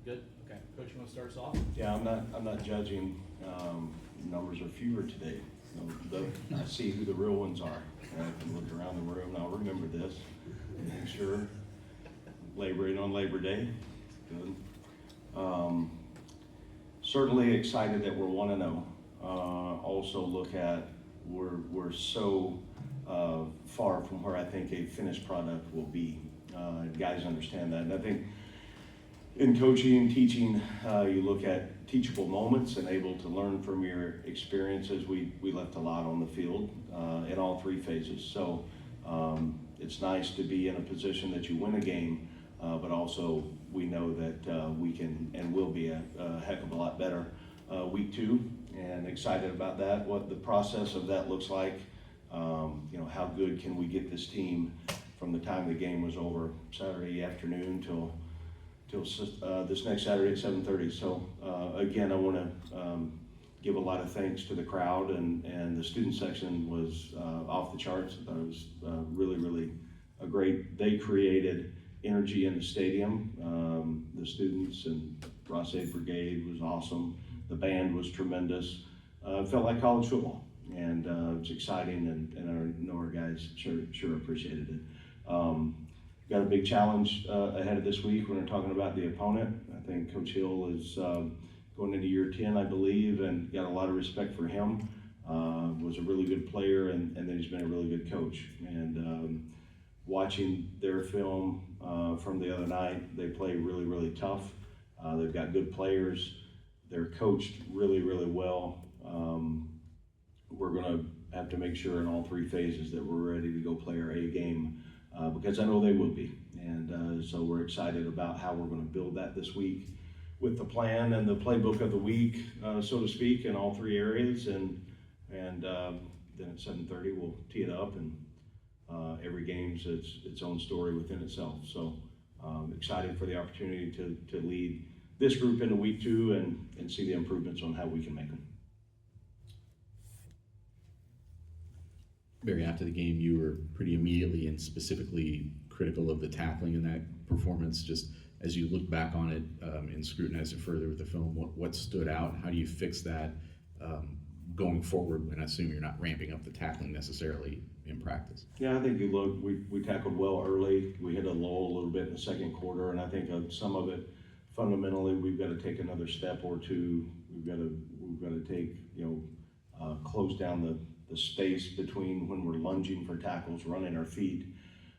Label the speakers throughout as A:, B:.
A: Good. Okay. Coach, you want to start us off?
B: Yeah, I'm not judging. Numbers are fewer today. I see who the real ones are. And I can look around the room. I'll remember this. Make sure. Laboring on Labor Day. Good. Certainly excited that we're 1-0. Also look at we're so far from where I think a finished product will be. Guys understand that, and I think in coaching and teaching, you look at teachable moments and able to learn from your experiences. We left a lot on the field in all three phases. So it's nice to be in a position that you win a game, but also we know that we can and will be a heck of a lot better week 2, and excited about that, what the process of that looks like. How good can we get this team from the time the game was over Saturday afternoon till this next Saturday at 7:30. So again, I want to give a lot of thanks to the crowd, and the student section was off the charts. I thought it was really a great. They created energy in the stadium. The students and Ross 8 Brigade was awesome. The band was tremendous. It felt like college football, and it was exciting, and I know our guys sure appreciated it. Got a big challenge ahead of this week when we're talking about the opponent. I think Coach Hill is going into year 10, I believe, and got a lot of respect for him. Was a really good player, and then he's been a really good coach. And watching their film from the other night, they play really tough. They've got good players. They're coached really well. We're going to have to make sure in all three phases that we're ready to go play our A game. Because I know they will be, and so we're excited about how we're going to build that this week with the plan and the playbook of the week, so to speak, in all three areas, and then at 7:30 we'll tee it up, and every game's its own story within itself. So excited for the opportunity to lead this group into week 2 and see the improvements on how we can make them.
C: Barry, after the game, you were pretty immediately and specifically critical of the tackling in that performance. Just as you look back on it and scrutinize it further with the film, what stood out? How do you fix that going forward? And I assume you're not ramping up the tackling necessarily in practice.
B: Yeah, I think you look. We tackled well early. We hit a lull a little bit in the second quarter, and I think some of it fundamentally we've got to take another step or two. We've got to take close down the space between when we're lunging for tackles, running our feet.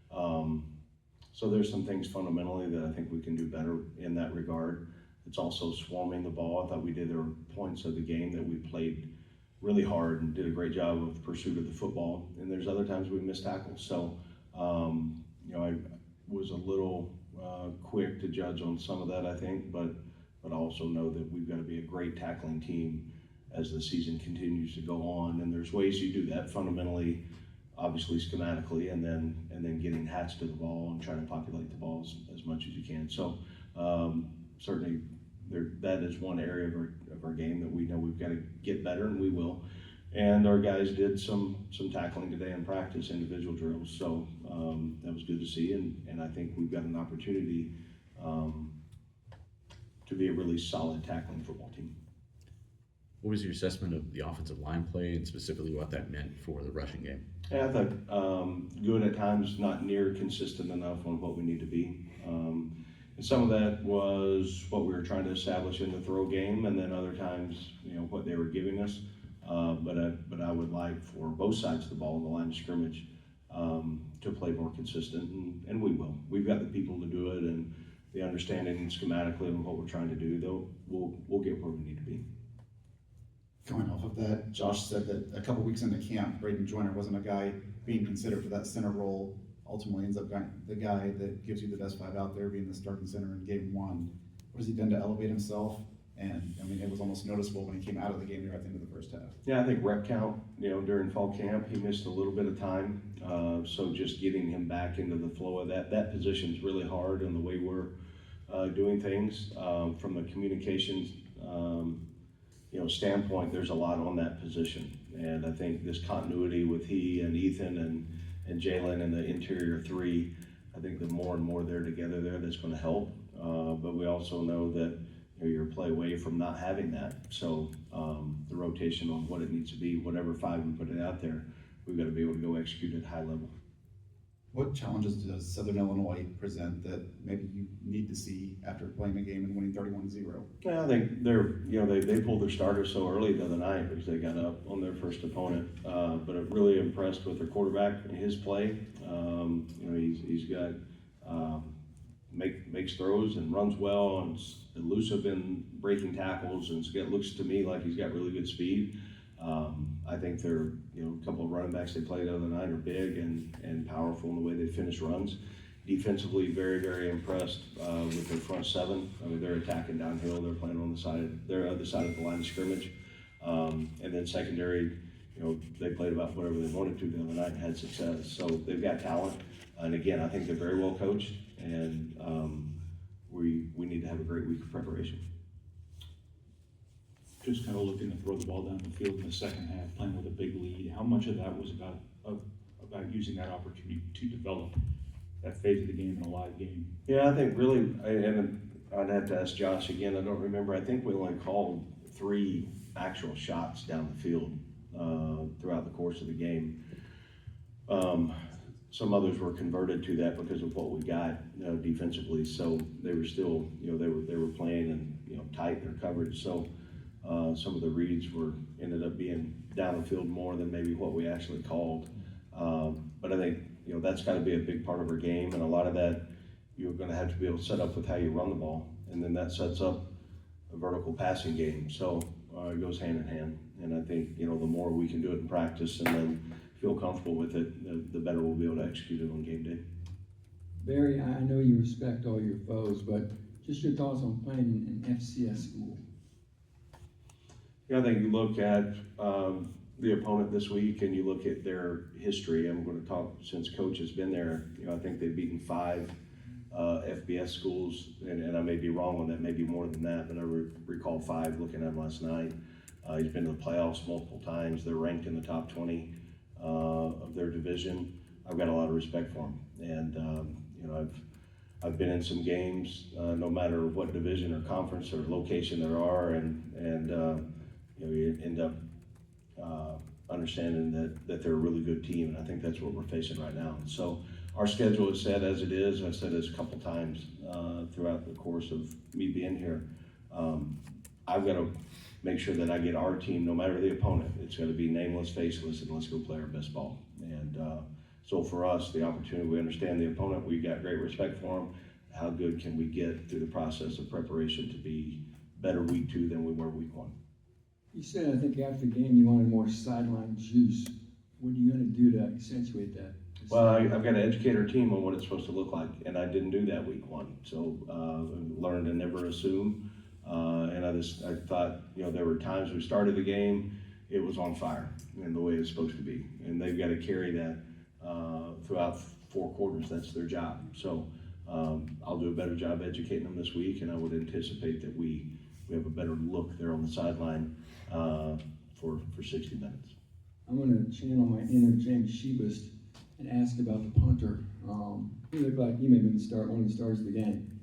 B: So there's some things fundamentally that I think we can do better in that regard. It's also swarming the ball. I thought there were points of the game that we played really hard and did a great job of pursuit of the football. And there's other times we missed tackles. So, I was a little quick to judge on some of that, I think, but I also know that we've got to be a great tackling team as the season continues to go on, and there's ways you do that fundamentally, obviously schematically, and then getting hats to the ball and trying to populate the balls as much as you can. So certainly that is one area of our game that we know we've got to get better, and we will. And our guys did some tackling today in practice, individual drills. So that was good to see, and I think we've got an opportunity to be a really solid tackling football team.
C: What was your assessment of the offensive line play and specifically what that meant for the rushing game?
B: Yeah, I thought good at times, not near consistent enough on what we need to be. And some of that was what we were trying to establish in the throw game, and then other times, what they were giving us. But I would like for both sides of the ball in the line of scrimmage to play more consistent, and we will. We've got the people to do it, and the understanding schematically of what we're trying to do, though, we'll get where we need to be.
D: Going off of that, Josh said that a couple weeks into camp, Braden Joyner wasn't a guy being considered for that center role. Ultimately ends up being the guy that gives you the best 5 out there, being the starting center in game 1. What has he done to elevate himself? And I mean, it was almost noticeable when he came out of the game there at the end of the first half.
B: Yeah, I think rep count, during fall camp, he missed a little bit of time. So just getting him back into the flow of that position is really hard, and the way we're doing things from a communications standpoint, there's a lot on that position. And I think this continuity with he and Ethan and Jalen and the interior 3, I think the more and more they're together there, that's going to help. but we also know that you're a play away from not having that. So the rotation on what it needs to be, whatever five we put it out there, we've got to be able to go execute at a high level.
D: What challenges does Southern Illinois present that maybe you need to see after playing a game and winning 31-0?
B: Yeah, I think they pulled their starters so early the other night because they got up on their first opponent. But I'm really impressed with their quarterback and his play. He's got makes throws and runs well and is elusive in breaking tackles and looks to me like he's got really good speed. I think they're, a couple of running backs they played the other night are big and powerful in the way they finish runs. Defensively, very, very impressed with their front seven. I mean, they're attacking downhill. They're playing on their other side of the line of scrimmage. And then secondary, they played about whatever they wanted to the other night and had success. So they've got talent. And again, I think they're very well coached. And we need to have a great week of preparation.
E: Just kind of looking to throw the ball down the field in the second half, playing with a big lead. How much of that was about using that opportunity to develop that phase of the game in a live game?
B: Yeah, I think really, and I'd have to ask Josh again. I don't remember. I think we only called 3 actual shots down the field throughout the course of the game. Some others were converted to that because of what we got defensively. So they were still, they were playing and tight in their coverage. So. Some of the reads ended up being down the field more than maybe what we actually called. But I think, that's got to be a big part of our game, and a lot of that you're going to have to be able to set up with how you run the ball, and then that sets up a vertical passing game. So it goes hand in hand, and I think, the more we can do it in practice and then feel comfortable with it, the better we'll be able to execute it on game day.
F: Barry, I know you respect all your foes, but just your thoughts on playing in FCS school.
B: Yeah, I think you look at the opponent this week and you look at their history. I'm going to talk, since Coach has been there, I think they've beaten 5 FBS schools, and I may be wrong on that, maybe more than that, but I recall 5 looking at him last night. He's been to the playoffs multiple times. They're ranked in the top 20 of their division. I've got a lot of respect for him, and I've been in some games, no matter what division or conference or location there are, and you end up understanding that they're a really good team, and I think that's what we're facing right now. So our schedule is set as it is. I've said this a couple times throughout the course of me being here. I've got to make sure that I get our team, no matter the opponent. It's got to be nameless, faceless, and let's go play our best ball. And so for us, the opportunity, we understand the opponent. We've got great respect for them. How good can we get through the process of preparation to be better week 2 than we were week 1?
F: You said, I think after the game, you wanted more sideline juice. What are you going to do to accentuate that?
B: Well, I've got to educate our team on what it's supposed to look like, and I didn't do that week 1. So learn to never assume, and I thought, there were times we started the game, it was on fire in the way it's supposed to be, and they've got to carry that throughout 4 quarters. That's their job. So I'll do a better job educating them this week, and I would anticipate that we have a better look there on the sideline for 60 minutes.
F: I'm going to channel my inner James Shebist and ask about the punter. He looked like he may have been one of the stars of the game.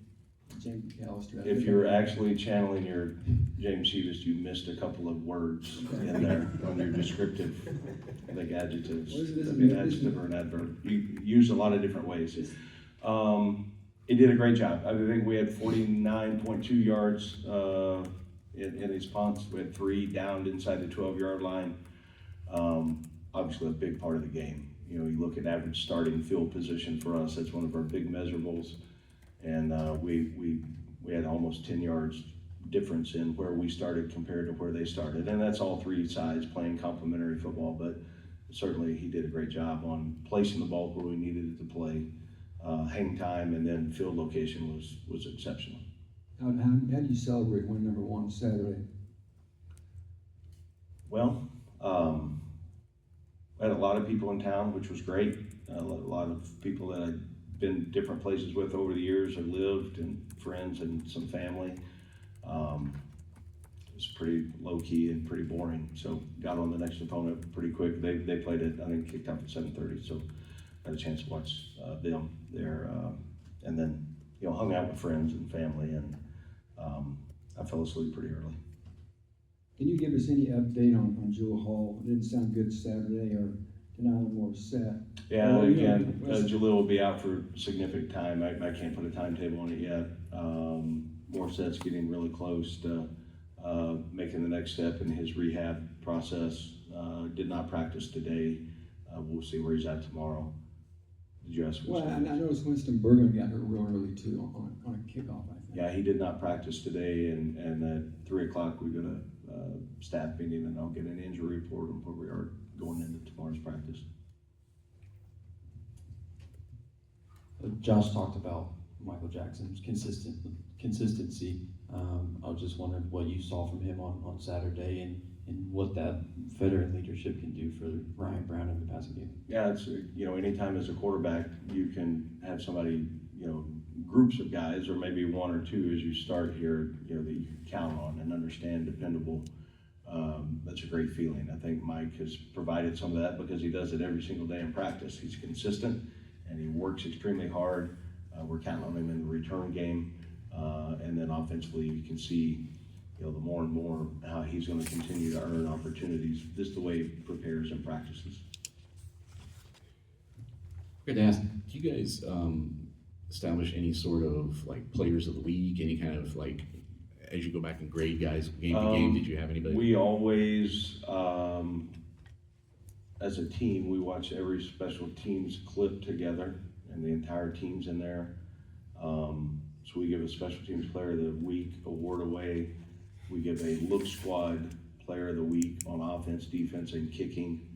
F: James McAllister.
B: If you're actually channeling your James Shebist, you missed a couple of words in there on your descriptive, like adjectives. An adjective or an adverb. You use a lot of different ways. He did a great job. I think we had 49.2 yards in his punts. We had 3 downed inside the 12-yard line. Obviously a big part of the game. You look at average starting field position for us, that's one of our big measurables. And we had almost 10 yards difference in where we started compared to where they started. And that's all 3 sides playing complementary football, but certainly he did a great job on placing the ball where we needed it to play. Hang time and then field location was exceptional.
F: How do you celebrate win number 1 Saturday?
B: Well, I had a lot of people in town, which was great. A lot of people that I'd been different places with over the years, have lived, and friends and some family. It was pretty low key and pretty boring. So got on the next opponent pretty quick. They played it, I think, kicked off at 7:30. So got a chance to watch them there, and then hung out with friends and family, and I fell asleep pretty early.
F: Can you give us any update on Jewel Hall? It didn't sound good Saturday, or Denali Morissette.
B: Yeah,
F: Oh,
B: again,
F: yeah.
B: Jalil will be out for significant time. I can't put a timetable on it yet. Morissette's getting really close to making the next step in his rehab process. Did not practice today. We'll see where he's at tomorrow. Did you ask?
F: Well, I noticed Winston Bergen got hurt real early too on a kickoff, I think.
B: Yeah, he did not practice today, and at 3 o'clock we got a staff meeting, and I'll get an injury report on where we are going into tomorrow's practice.
G: Josh talked about Michael Jackson's consistency. I was just wondering what you saw from him on Saturday, and what that veteran leadership can do for Ryan Brown in the passing game.
B: Yeah, it's, anytime as a quarterback, you can have somebody, groups of guys, or maybe one or two as you start here, that you can count on and understand, dependable. That's a great feeling. I think Mike has provided some of that because he does it every single day in practice. He's consistent and he works extremely hard. We're counting on him in the return game. And then offensively, you can see, the more and more how he's going to continue to earn opportunities, just the way he prepares and practices.
C: Good to ask. Do you guys establish any sort of like players of the week? Any kind of like, as you go back and grade guys game to game, did you have anybody?
B: We always, as a team, we watch every special teams clip together, and the entire team's in there. So we give a special teams player of the week award away. We give a look squad player of the week on offense, defense, and kicking.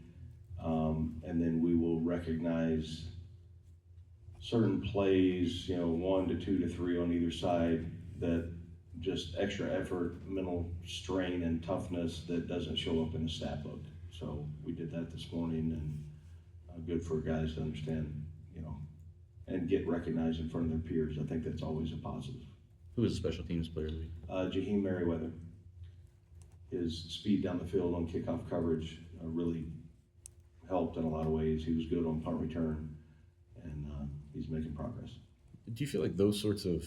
B: And then we will recognize certain plays, 1 to 2 to 3 on either side, that just extra effort, mental strain, and toughness that doesn't show up in the stat book. So we did that this morning, and good for guys to understand, and get recognized in front of their peers. I think that's always a positive.
C: Who was a special teams player of the week?
B: Jaheim Merriweather. His speed down the field on kickoff coverage really helped in a lot of ways. He was good on punt return, and he's making progress.
C: Do you feel like those sorts of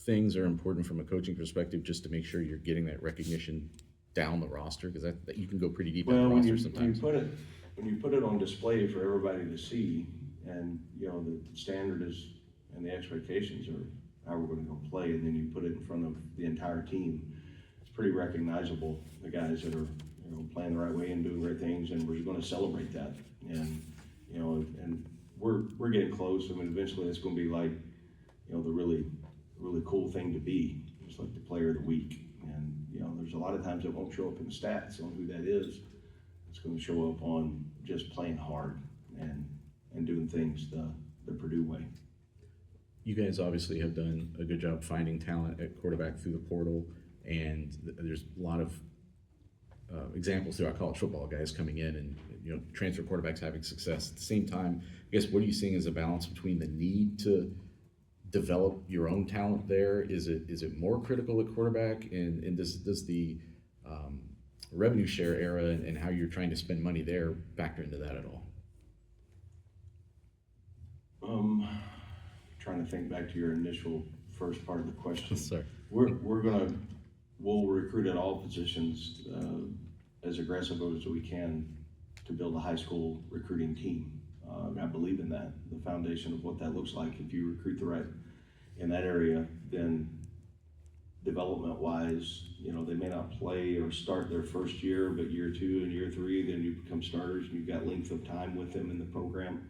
C: things are important from a coaching perspective, just to make sure you're getting that recognition down the roster? Because that you can go pretty deep on the roster sometimes.
B: When you put it on display for everybody to see, and the standard is and the expectations are how we're going to go play, and then you put it in front of the entire team, it's pretty recognizable, the guys that are playing the right way and doing great things, and we're going to celebrate that. And and we're getting close. I mean, eventually it's going to be like the really cool thing to be. It's like the player of the week, and there's a lot of times it won't show up in the stats on who that is. It's going to show up on just playing hard and doing things the Purdue way.
C: You guys obviously have done a good job finding talent at quarterback through the portal, and there's a lot of examples throughout college football, guys coming in and transfer quarterbacks having success. At the same time, I guess, what are you seeing as a balance between the need to develop your own talent there? Is it more critical at quarterback, and does the revenue share era and how you're trying to spend money there factor into that at all?
B: Trying to think back to your initial first part of the question.
C: Sorry.
B: We'll recruit at all positions as aggressive as we can to build a high school recruiting team. I believe in that, the foundation of what that looks like. If you recruit the right in that area, then development-wise, they may not play or start their first year, but year 2 and year 3, then you become starters, and you've got length of time with them in the program.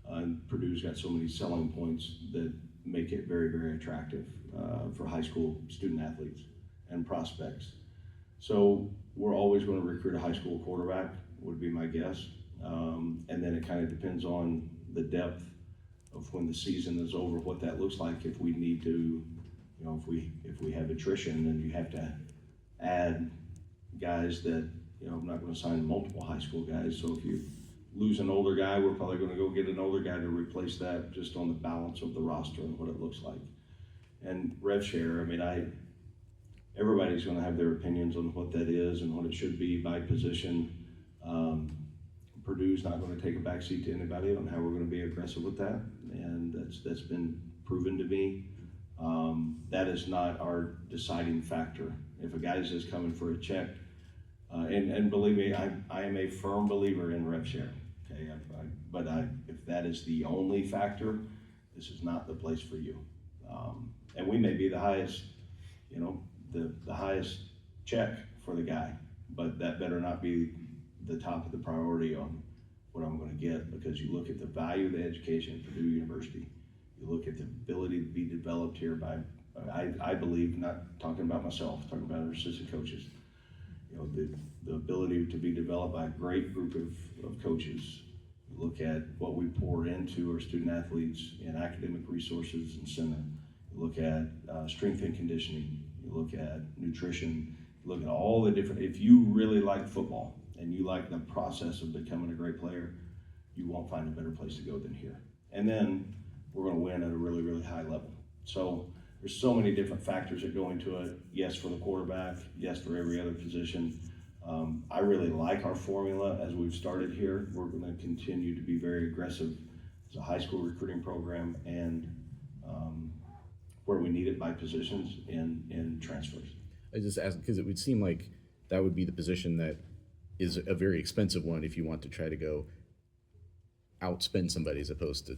B: And Purdue's got so many selling points that make it very, very attractive for high school student athletes and prospects. So we're always going to recruit a high school quarterback, would be my guess. And then it kind of depends on the depth of when the season is over, what that looks like. If we need to, if we have attrition, then you have to add guys that, I'm not going to sign multiple high school guys. So if you lose an older guy, we're probably going to go get an older guy to replace that, just on the balance of the roster and what it looks like. And rev share, everybody's going to have their opinions on what that is and what it should be by position. Purdue's not going to take a backseat to anybody on how we're going to be aggressive with that, and that's been proven to me. That is not our deciding factor. If a guy's just coming for a check, and believe me, I am a firm believer in rev share. Okay, but if that is the only factor, this is not the place for you. And we may be the highest, the highest check for the guy, but that better not be the top of the priority on what I'm going to get, because you look at the value of the education at Purdue University, you look at the ability to be developed here by, I believe, not talking about myself, talking about our assistant coaches, the ability to be developed by a great group of coaches. You look at what we pour into our student athletes in academic resources and center. You look at strength and conditioning. You look at nutrition. You look at all the different, if you really like football and you like the process of becoming a great player, you won't find a better place to go than here. And then we're going to win at a really, really high level. So there's so many different factors that go into it. Yes, for the quarterback. Yes, for every other position. I really like our formula as we've started here. We're going to continue to be very aggressive as a high school recruiting program, and where we need it by positions in transfers.
C: I just asked because it would seem like that would be the position that is a very expensive one if you want to try to go outspend somebody as opposed to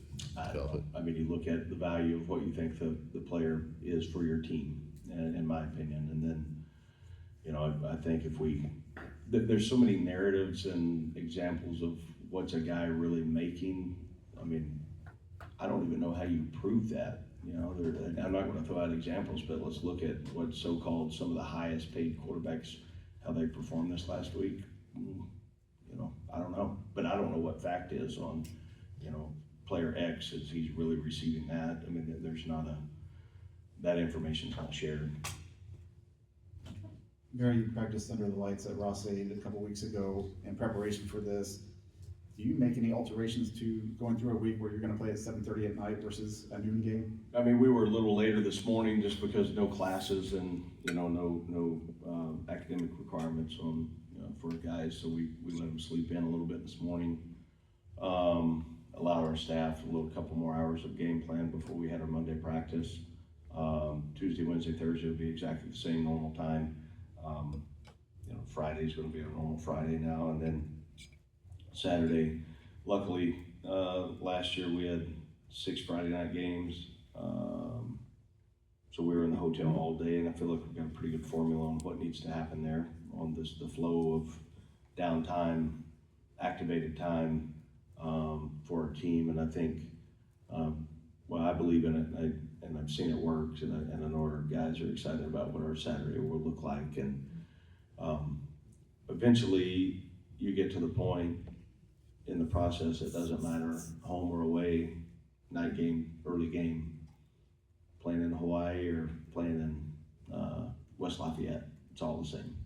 C: develop it.
B: I mean, you look at the value of what you think the player is for your team, in my opinion, and then, I think if there's so many narratives and examples of what's a guy really making. I mean, I don't even know how you prove that. I'm not going to throw out examples, but let's look at what so-called some of the highest paid quarterbacks, how they performed this last week. I don't know, but I don't know what fact is on, player X, is he's really receiving that. I mean, there's not that information's not shared.
D: Barry, you practiced under the lights at Ross 8 a couple weeks ago in preparation for this. Do you make any alterations to going through a week where you're going to play at 7:30 at night versus a noon game?
B: I mean, we were a little later this morning just because no classes and, no academic requirements on, for guys. So we let them sleep in a little bit this morning. Allow our staff a couple more hours of game plan before we had our Monday practice. Tuesday, Wednesday, Thursday will be exactly the same normal time. Friday's going to be a normal Friday now, and then Saturday. Luckily, last year we had 6 Friday night games, so we were in the hotel all day, and I feel like we've got a pretty good formula on what needs to happen there on the flow of downtime, activated time for our team. And I think, I believe in it, and I've seen it work, and I know our guys are excited about what our Saturday will look like. And eventually you get to the point in the process, it doesn't matter home or away, night game, early game, playing in Hawaii or playing in West Lafayette, it's all the same,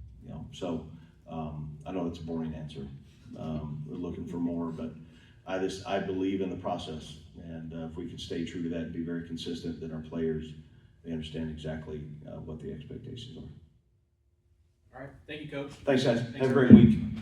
B: So I know it's a boring answer. We're looking for more, but I believe in the process, and if we can stay true to that and be very consistent, then our players, they understand exactly what the expectations are.
A: All right, thank you, Coach.
B: Thanks, guys.
A: Thanks,
B: Have a great
A: everybody.
B: week.